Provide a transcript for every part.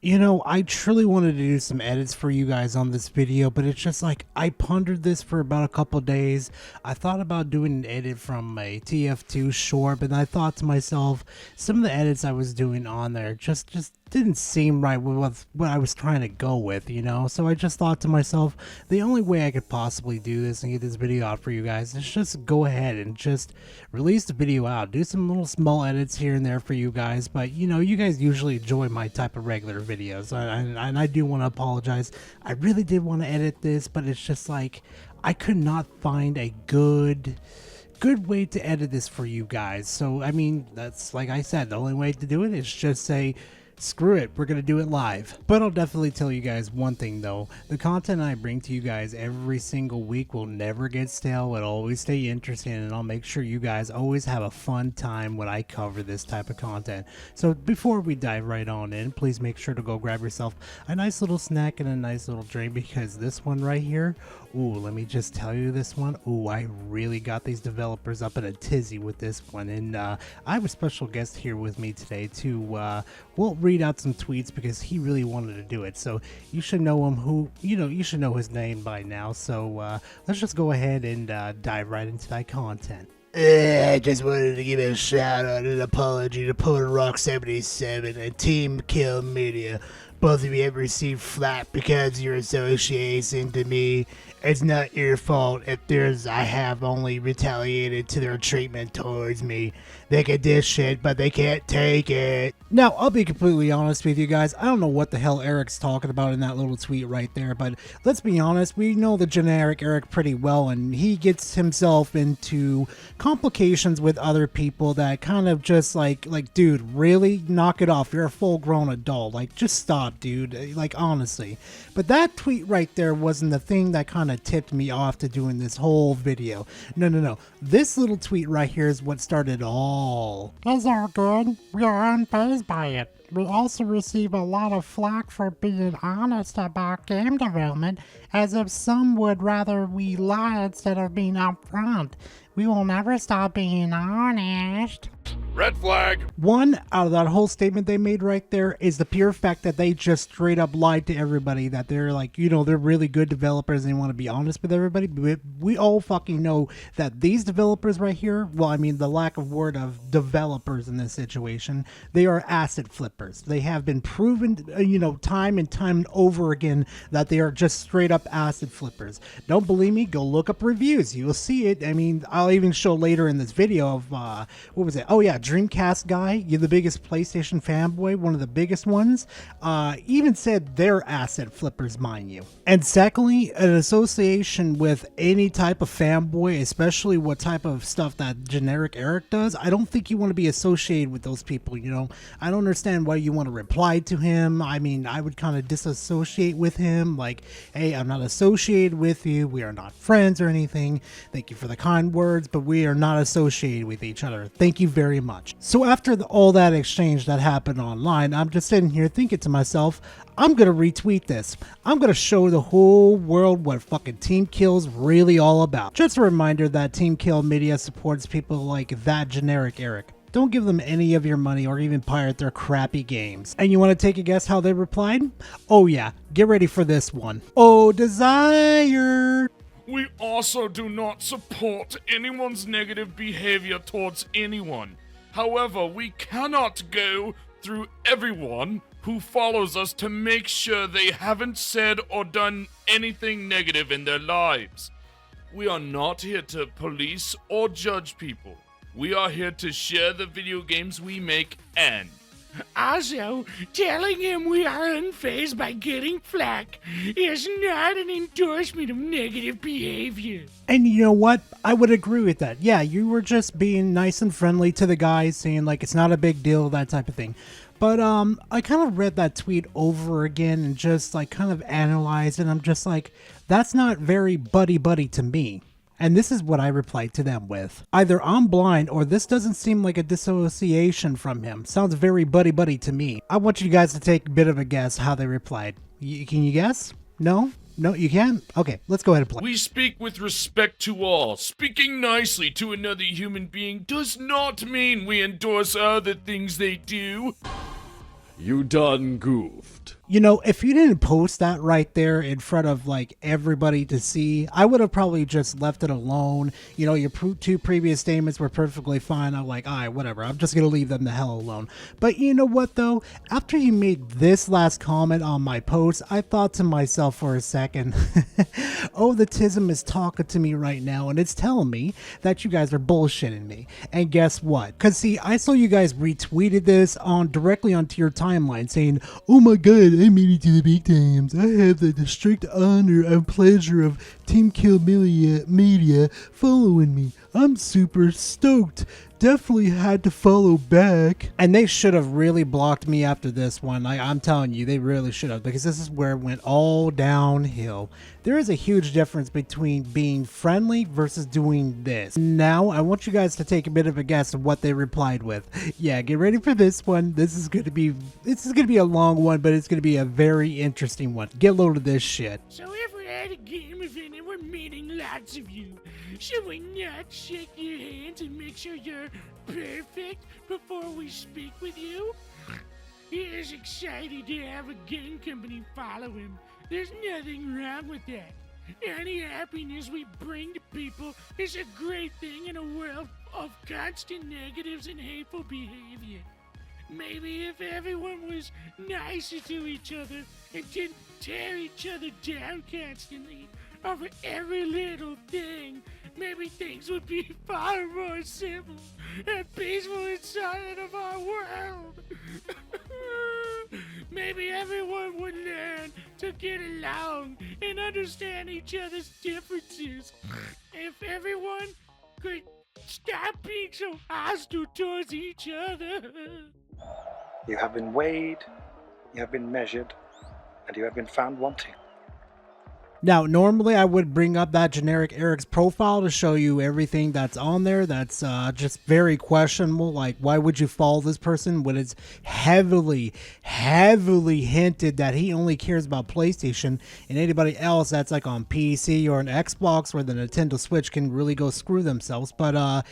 You know, I truly wanted to do some edits for you guys on this video, but it's just like I pondered this for about a couple days. I thought about doing an edit from a TF2 short, but I thought to myself, some of the edits I was doing on there just didn't seem right with what I was trying to go with, you know? So I just thought to myself, the only way I could possibly do this and get this video out for you guys is just go ahead and just release the video out. Do some little small edits here and there for you guys, but you know, you guys usually enjoy my type of regular videos, and I do want to apologize. I really did want to edit this, but it's just like, I could not find a good way to edit this for you guys. So I mean, that's, like I said, the only way to do it is just say screw it, we're gonna do it live. But I'll definitely tell you guys one thing though, the content I bring to you guys every single week will never get stale. It'll always stay interesting, and I'll make sure you guys always have a fun time when I cover this type of content. So before we dive right on in, please make sure to go grab yourself a nice little snack and a nice little drink, because this one right here, ooh, let me just tell you, this one, ooh, I really got these developers up in a tizzy with this one. And I have a special guest here with me today to, we'll read out some tweets because he really wanted to do it. So you should know him, you should know his name by now. So let's just go ahead and dive right into that content. I just wanted to give a shout out and an apology to Puerto Rock 77 and Team Kill Media. Both of you have received flack because your association to me. It's not your fault if I have only retaliated to their treatment towards me. They can dish shit, but they can't take it. Now, I'll be completely honest with you guys. I don't know what the hell Eric's talking about in that little tweet right there, but let's be honest, we know the generic Eric pretty well, and he gets himself into complications with other people that kind of just like, dude, really? Knock it off. You're a full-grown adult. Like, just stop, dude. Like, honestly. But that tweet right there wasn't the thing that kind of tipped me off to doing this whole video. No. This little tweet right here is what started all. It's all good. We are unfazed by it. We also receive a lot of flack for being honest about game development, as if some would rather we lie instead of being upfront. We will never stop being honest. Red flag! One, out of that whole statement they made right there, is the pure fact that they just straight up lied to everybody, that they're like, you know, they're really good developers and they want to be honest with everybody. But we all fucking know that these developers right here, well, I mean, the lack of word of developers in this situation, they are asset flippers. They have been proven, you know, time and time over again that they are just straight up asset flippers. Don't believe me? Go look up reviews. You will see it. I mean, I'll even show later in this video of, what was it? Oh yeah, Dreamcast guy, you're the biggest PlayStation fanboy, one of the biggest ones, even said they're asset flippers, mind you. And secondly, an association with any type of fanboy, especially what type of stuff that generic Eric does, I don't think you want to be associated with those people, you know. I don't understand why you want to reply to him. I mean, I would kind of disassociate with him, like, hey, I'm not associated with you, we are not friends or anything, thank you for the kind words, but we are not associated with each other, thank you very much. So after all that exchange that happened online, I'm just sitting here thinking to myself, I'm gonna retweet this. I'm gonna show the whole world what fucking Team Kill's really all about. Just a reminder that Team Kill Media supports people like that generic Eric. Don't give them any of your money or even pirate their crappy games. And you want to take a guess how they replied? Oh yeah, get ready for this one. Oh, desire. We also do not support anyone's negative behavior towards anyone. However, we cannot go through everyone who follows us to make sure they haven't said or done anything negative in their lives. We are not here to police or judge people. We are here to share the video games we make and also, telling him we are unfazed by getting flack is not an endorsement of negative behavior. And you know what? I would agree with that. Yeah, you were just being nice and friendly to the guys, saying like it's not a big deal, that type of thing. But I kind of read that tweet over again and just like kind of analyzed it. And I'm just like, that's not very buddy-buddy to me. And this is what I replied to them with. Either I'm blind or this doesn't seem like a dissociation from him. Sounds very buddy-buddy to me. I want you guys to take a bit of a guess how they replied. Can you guess? No? No, you can't? Okay, let's go ahead and play. We speak with respect to all. Speaking nicely to another human being does not mean we endorse other things they do. You done goofed. You know, if you didn't post that right there in front of like everybody to see, I would have probably just left it alone. You know, your two previous statements were perfectly fine. I'm like, all right, whatever. I'm just going to leave them the hell alone. But you know what, though? After you made this last comment on my post, I thought to myself for a second, oh, the tism is talking to me right now, and it's telling me that you guys are bullshitting me. And guess what? Because, see, I saw you guys retweeted this directly onto your timeline saying, oh my god, I made it to the big times. I have the strict honor and pleasure of Team Kill Media following me. I'm super stoked. Definitely had to follow back. And they should have really blocked me after this one. I'm telling you, they really should have, because this is where it went all downhill. There is a huge difference between being friendly versus doing this. Now, I want you guys to take a bit of a guess of what they replied with. Yeah, get ready for this one. This is gonna be a long one, but it's gonna be a very interesting one. Get load of this shit. So if we had a game event and we're meeting lots of you, should we not shake your hands and make sure you're perfect before we speak with you? It is exciting to have a game company follow him. There's nothing wrong with that. Any happiness we bring to people is a great thing in a world of constant negatives and hateful behavior. Maybe if everyone was nicer to each other and didn't tear each other down constantly over every little thing, maybe things would be far more simple and peaceful inside of our world. Maybe everyone would learn to get along and understand each other's differences. If everyone could stop being so hostile towards each other. You have been weighed, you have been measured, and you have been found wanting. Now, normally I would bring up that generic Eric's profile to show you everything that's on there that's just very questionable. Like, why would you follow this person when it's heavily hinted that he only cares about PlayStation, and anybody else that's like on PC or an Xbox or the Nintendo Switch can really go screw themselves. But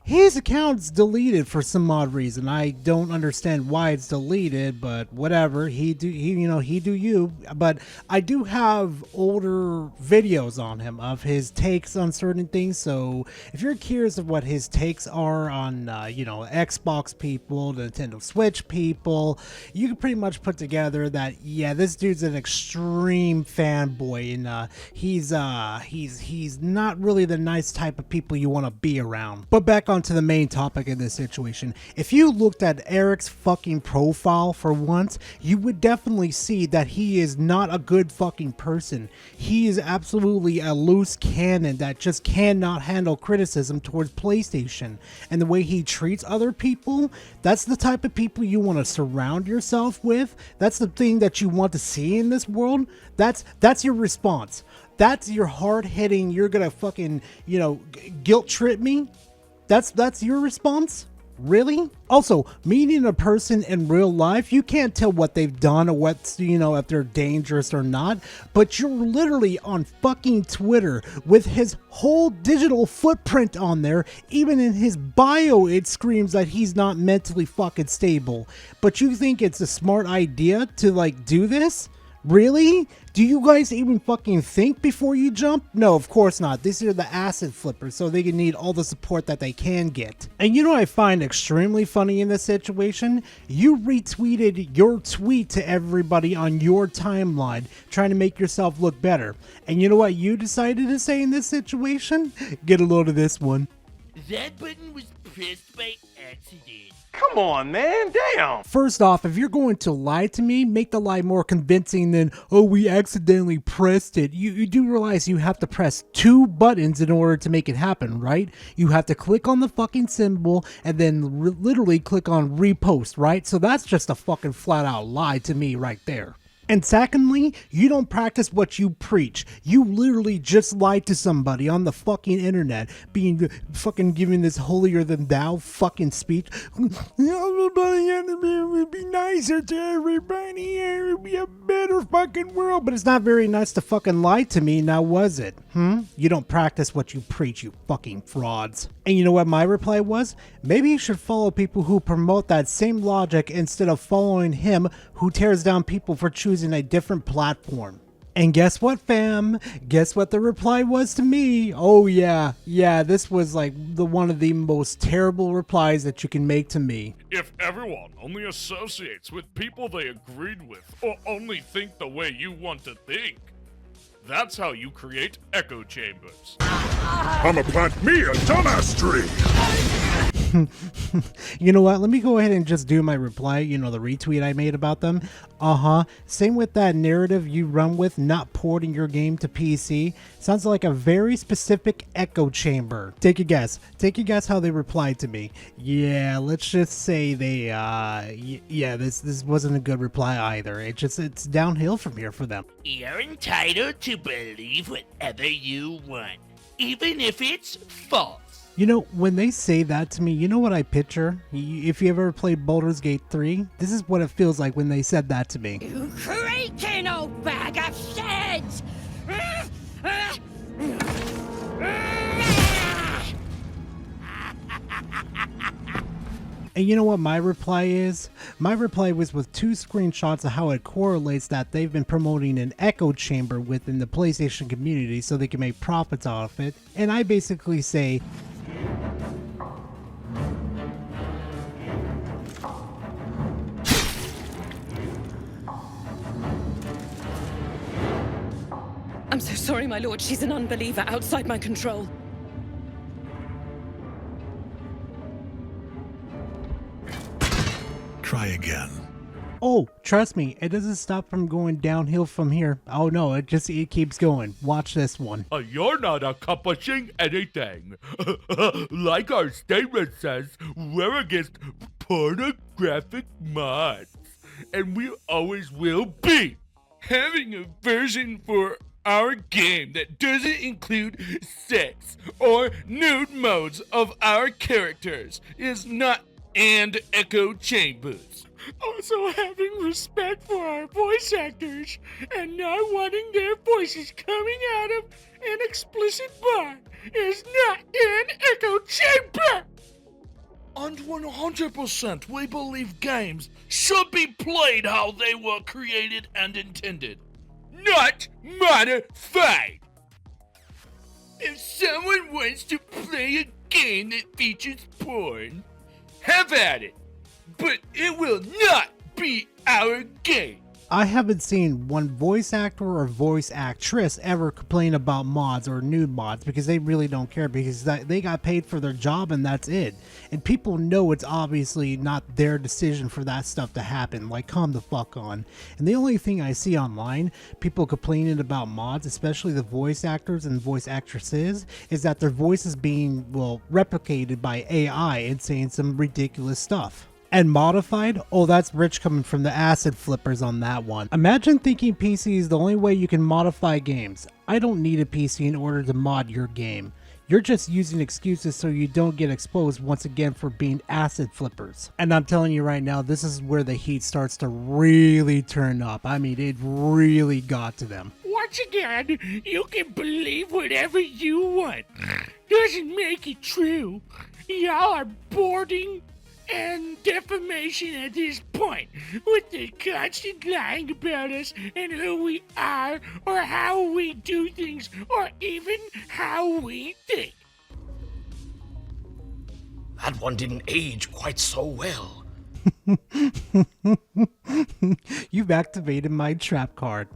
his account's deleted for some odd reason. I don't understand why it's deleted, but whatever. He do you. But I do have older videos on him of his takes on certain things. So if you're curious of what his takes are on, Xbox people, the Nintendo Switch people, you can pretty much put together that, yeah, this dude's an extreme fanboy, and he's not really the nice type of people you want to be around. But back on to the main topic of this situation. If you looked at Eric's fucking profile for once, you would definitely see that he is not a good fucking person. He is absolutely a loose cannon that just cannot handle criticism towards PlayStation. And the way he treats other people, that's the type of people you want to surround yourself with. That's the thing that you want to see in this world. That's your response. That's your hard-hitting, you're gonna fucking, guilt trip me. That's your response? Really? Also, meeting a person in real life, you can't tell what they've done or what's, if they're dangerous or not, but you're literally on fucking Twitter with his whole digital footprint on there. Even in his bio, it screams that he's not mentally fucking stable. But you think it's a smart idea to, do this? Really? Do you guys even fucking think before you jump? No, of course not. These are the acid flippers, so they can need all the support that they can get. And you know what I find extremely funny in this situation? You retweeted your tweet to everybody on your timeline, trying to make yourself look better. And you know what you decided to say in this situation? Get a load of this one. That button was pressed by accident. Come on, man, damn! First off, if you're going to lie to me, make the lie more convincing than, oh, we accidentally pressed it. You do realize you have to press 2 buttons in order to make it happen, right? You have to click on the fucking symbol and then literally click on repost, right? So that's just a fucking flat out lie to me right there. And secondly, you don't practice what you preach. You literally just lied to somebody on the fucking internet, being fucking giving this holier than thou fucking speech. Everybody had to be nicer to everybody. It would be a better fucking world. But it's not very nice to fucking lie to me, now was it? You don't practice what you preach, you fucking frauds. And you know what my reply was? Maybe you should follow people who promote that same logic instead of following him who tears down people for choosing a different platform. And guess what, fam? Guess what the reply was to me? Oh yeah, this was like one of the most terrible replies that you can make to me. If everyone only associates with people they agreed with, or only think the way you want to think, that's how you create echo chambers. I'ma plant me a dumbass tree! You know what? Let me go ahead and just do my reply, the retweet I made about them. Same with that narrative you run with not porting your game to PC. Sounds like a very specific echo chamber. Take a guess. Take a guess how they replied to me. Yeah, let's just say they, this wasn't a good reply either. It's downhill from here for them. You're entitled to believe whatever you want, even if it's false. When they say that to me, you know what I picture? If you ever played Baldur's Gate 3, this is what it feels like when they said that to me. You creaking old bag of shit! And you know what my reply is? My reply was with 2 screenshots of how it correlates that they've been promoting an echo chamber within the PlayStation community so they can make profits off of it. And I basically say, I'm so sorry, my lord. She's an unbeliever outside my control. Try again. oh, trust me, it doesn't stop from going downhill from here. Oh no, it keeps going. Watch this one. You're not accomplishing anything. Like our statement says, we're against pornographic mods. And we always will be. Having a version for our game that doesn't include sex or nude modes of our characters is not and echo chambers. Also, having respect for our voice actors and not wanting their voices coming out of an explicit bar is not an echo chamber! And 100% we believe games should be played how they were created and intended, not modified. If someone wants to play a game that features porn, have at it. But it will not be our game. I haven't seen one voice actor or voice actress ever complain about mods or nude mods because they really don't care, because they got paid for their job and that's it. And people know it's obviously not their decision for that stuff to happen. Like, calm the fuck on. And the only thing I see online, people complaining about mods, especially the voice actors and voice actresses, is that their voice is being, well, replicated by AI and saying some ridiculous stuff. And modified? Oh, that's rich coming from the acid flippers on that one. Imagine thinking PC is the only way you can modify games. I don't need a PC in order to mod your game. You're just using excuses so you don't get exposed once again for being acid flippers. And I'm telling you right now, this is where the heat starts to really turn up. I mean, it really got to them. Once again, you can believe whatever you want. Doesn't make it true. Y'all are boarding and defamation at this point, with the constant lying about us and who we are, or how we do things, or even how we think. That one didn't age quite so well. You've activated my trap card.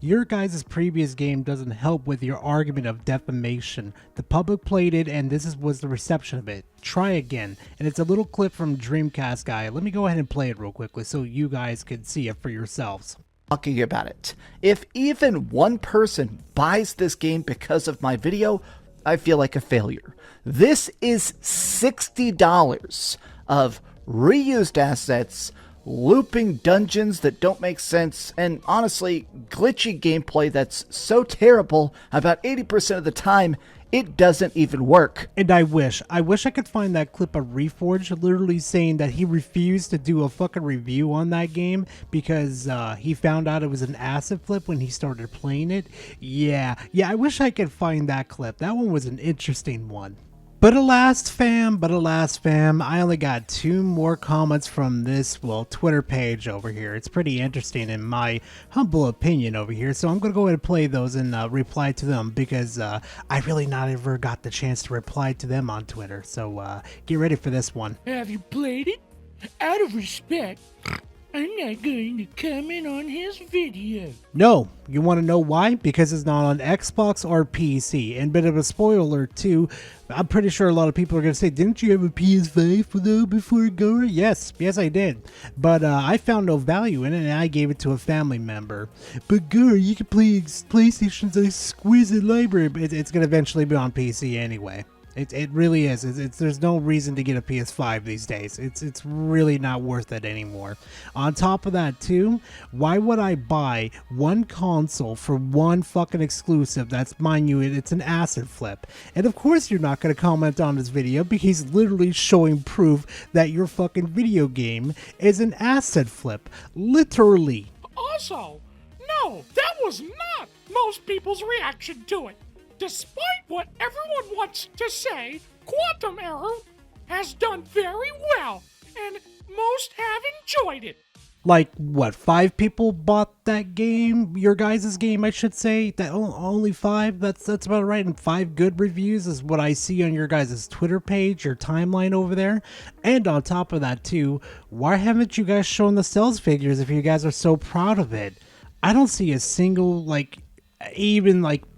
Your guys' previous game doesn't help with your argument of defamation. The public played it and was the reception of it. Try again. And it's a little clip from Dreamcast guy. Let me go ahead and play it real quickly so you guys can see it for yourselves. Talking about it. If even one person buys this game because of my video, I feel like a failure. This is $60 of reused assets, looping dungeons that don't make sense, and honestly, glitchy gameplay that's so terrible about 80% of the time, It doesn't even work. And I wish I could find that clip of Reforged literally saying that he refused to do a fucking review on that game because he found out it was an asset flip when he started playing it. Yeah, I wish I could find that clip. That one was an interesting one. But alas, fam, I only got 2 more comments from this, Twitter page over here. It's pretty interesting in my humble opinion over here, so I'm going to go ahead and play those and reply to them because I really not ever got the chance to reply to them on Twitter. So get ready for this one. Have you played it? Out of respect, I'm not going to comment on his video. No, you want to know why? Because it's not on Xbox or PC. And a bit of a spoiler too, I'm pretty sure a lot of people are going to say, didn't you have a PS5 though before Gore? Yes, I did. But I found no value in it and I gave it to a family member. But Gore, you can play PlayStation's exquisite library, but it's going to eventually be on PC anyway. It really is. There's no reason to get a PS5 these days. It's really not worth it anymore. On top of that too, why would I buy one console for one fucking exclusive that's, mind you, it's an asset flip? And of course you're not going to comment on this video because he's literally showing proof that your fucking video game is an asset flip. Literally. Also, no, that was not most people's reaction to it. Despite what everyone wants to say, Quantum Error has done very well, and most have enjoyed it. Like, what, 5 people bought that game? Your guys' game, I should say? That only 5? That's about right, and 5 good reviews is what I see on your guys' Twitter page, your timeline over there. And on top of that, too, why haven't you guys shown the sales figures if you guys are so proud of it? I don't see a single,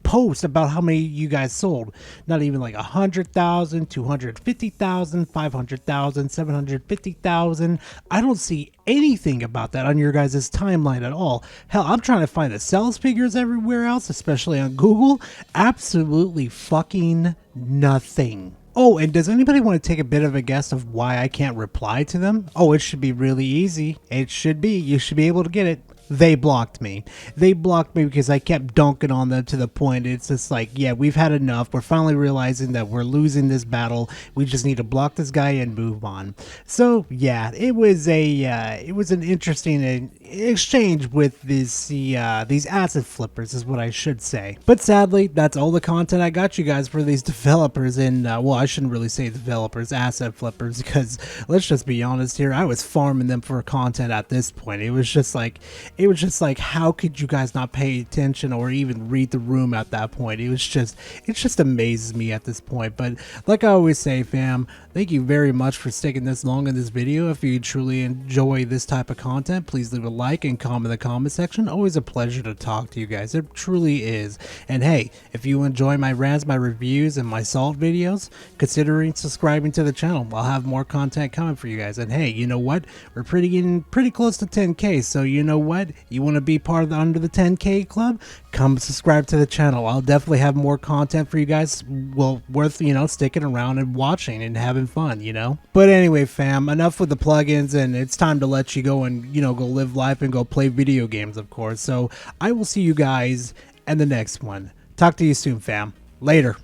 post about how many you guys sold. Not even 100,000, 250,000, 500,000, 750,000. I don't see anything about that on your guys' timeline at all. Hell, I'm trying to find the sales figures everywhere else, especially on Google. Absolutely fucking nothing. Oh, and does anybody want to take a bit of a guess of why I can't reply to them? Oh, it should be really easy. It should be. You should be able to get it. They blocked me. They blocked me because I kept dunking on them to the point it's just like, yeah, we've had enough. We're finally realizing that we're losing this battle. We just need to block this guy and move on. So yeah, it was an interesting exchange with these asset flippers is what I should say. But sadly, that's all the content I got you guys for these developers and I shouldn't really say developers, asset flippers, because let's just be honest here, I was farming them for content at this point. It was just like, how could you guys not pay attention or even read the room at that point? It just amazes me at this point. But like I always say, fam, thank you very much for sticking this long in this video. If you truly enjoy this type of content, please leave a like and comment in the comment section. Always a pleasure to talk to you guys. It truly is. And hey, if you enjoy my rants, my reviews, and my salt videos, considering subscribing to the channel. I'll have more content coming for you guys. And hey, you know what? We're getting pretty close to 10K. So you know what? You want to be part of the under the 10K club? Come subscribe to the channel. I'll definitely have more content for you guys. Well, worth, sticking around and watching and having fun, But anyway, fam, enough with the plugins, and it's time to let you go and, go live life and go play video games, of course. So I will see you guys in the next one. Talk to you soon, fam. Later.